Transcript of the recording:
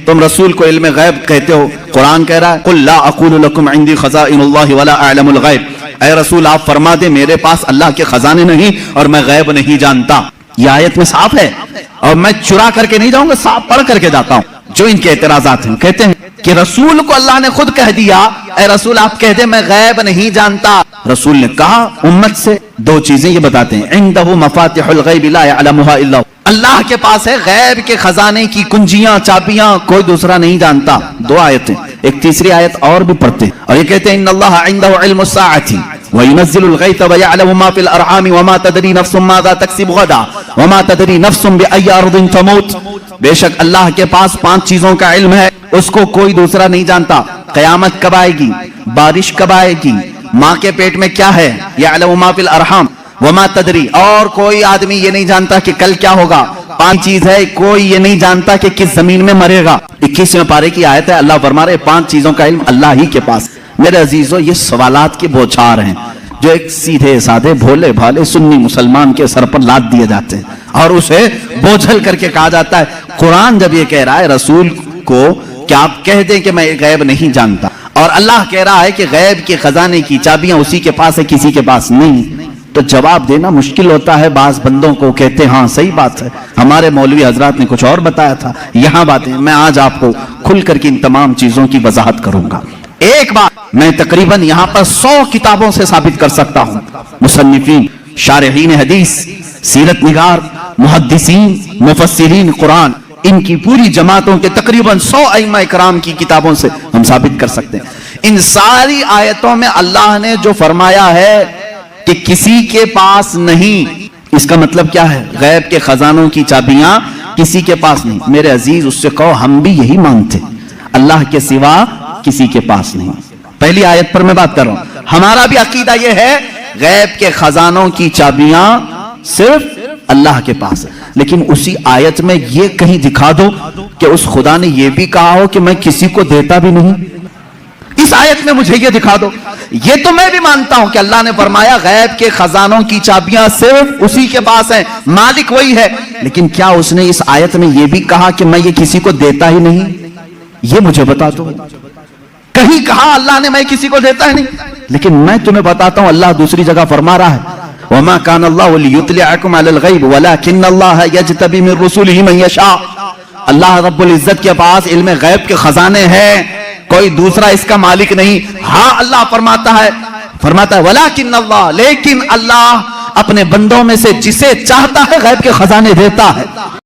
تم رسول کو علم غیب کہتے ہو، قرآن کہہ رہا ہے قل لا اقول لکم عندی خزائن اللہ ولا اعلم الغیب، اے رسول آپ فرما دیں میرے پاس اللہ کے خزانے نہیں اور میں غیب نہیں جانتا۔ یہ آیت میں صاف ہے، اور میں چرا کر کے نہیں جاؤں گا، صاف پڑھ کر کے جاتا ہوں۔ جو ان کے اعتراضات ہیں کہتے ہیں کہ رسول کو اللہ نے خود کہہ دیا اے رسول آپ کہہ دیں میں غیب نہیں جانتا۔ رسول نے کہا امت سے دو چیزیں یہ بتاتے ہیں، عندہ مفاتح الغیب لا یعلمها الا هو، اللہ کے پاس ہے غیب کے خزانے کی کنجیاں چابیاں، کوئی دوسرا نہیں جانتا۔ دو آیتیں، ایک تیسری آیت اور بھی پڑھتے ہیں اور یہ کہتے ہیں ان اللہ عنده علم الساعة وينزل الغيث ويعلم ما في الارحام وما تدري نفس ماذا تكسب غدا وما تدري نفس بأي ارض تموت، بے شک اللہ کے پاس 5 چیزوں کا علم ہے، اس کو کوئی دوسرا نہیں جانتا۔ قیامت کب آئے گی، بارش کب آئے گی، ماں کے پیٹ میں کیا ہے، یعلم ما فی الارحام وما تدری، اور کوئی آدمی یہ نہیں جانتا کہ کل کیا ہوگا۔ 5 چیز ہے، کوئی یہ نہیں جانتا کہ کس زمین میں مرے گا۔ 21ویں پارے کی آیت ہے، اللہ فرما رہے 5 چیزوں کا علم اللہ ہی کے پاس۔ میرے عزیزو یہ سوالات کے بوچھار ہیں جو ایک سیدھے سادھے بھولے بھالے سنی مسلمان کے سر پر لاد دیے جاتے ہیں اور اسے بوجھل کر کے کہا جاتا ہے قرآن جب یہ کہہ رہا ہے رسول کو کہ آپ کہہ دیں کہ میں غیب نہیں جانتا، اور اللہ کہہ رہا ہے کہ غیب کے خزانے کی چابیاں اسی کے پاس ہے کسی کے پاس نہیں، تو جواب دینا مشکل ہوتا ہے۔ بعض بندوں کو کہتے ہاں صحیح بات ہے، ہمارے مولوی حضرات نے کچھ اور بتایا تھا، یہاں باتیں میں آج آپ کو کھل کر کے ان تمام چیزوں کی وضاحت کروں گا۔ ایک بات میں تقریباً یہاں پر 100 کتابوں سے ثابت کر سکتا ہوں، مصنفین، شارحین حدیث، سیرت نگار، محدثین، مفسرین قرآن، ان کی پوری جماعتوں کے تقریباً 100 ائمہ اکرام کی کتابوں سے ہم ثابت کر سکتے ہیں۔ ان ساری آیتوں میں اللہ نے جو فرمایا ہے کہ کسی کے پاس نہیں، اس کا مطلب کیا ہے؟ غیب کے خزانوں کی چابیاں کسی کے پاس نہیں۔ میرے عزیز اس سے کہو ہم بھی یہی مانتے، اللہ کے سوا کسی کے پاس نہیں۔ پہلی آیت پر میں بات کر رہا ہوں، ہمارا بھی عقیدہ یہ ہے غیب کے خزانوں کی چابیاں صرف اللہ کے پاس ہے، لیکن اسی آیت میں یہ کہیں دکھا دو کہ اس خدا نے یہ بھی کہا ہو کہ میں کسی کو دیتا بھی نہیں۔ اس آیت میں مجھے یہ دکھا دو۔ یہ تو میں بھی مانتا ہوں کہ اللہ نے فرمایا غیب کے خزانوں کی چابیاں صرف اسی کے پاس ہیں، مالک وہی ہے، لیکن کیا اس نے اس آیت میں یہ بھی کہا کہ میں یہ کسی کو دیتا ہی نہیں؟ یہ مجھے بتا دو، کہیں کہا اللہ نے میں کسی کو دیتا ہی نہیں؟ لیکن میں تمہیں بتاتا ہوں اللہ دوسری جگہ فرما رہا ہے وَمَا كَانَ اللَّهُ لِيُطْلِعَكُمْ عَلَى الْغَيْبِ وَلَكِنَّ اللَّهَ يَجْتَبِي مِن رُّسُلِهِ مَن يَشَاءُ، اللہ رب العزت کے پاس علم غیب کے خزانے ہیں، کوئی دوسرا اس کا مالک نہیں۔ ہاں اللہ فرماتا ہے وَلَكِنَّ اللَّهَ، لیکن اللہ اپنے بندوں میں سے جسے چاہتا ہے غیب کے خزانے دیتا ہے۔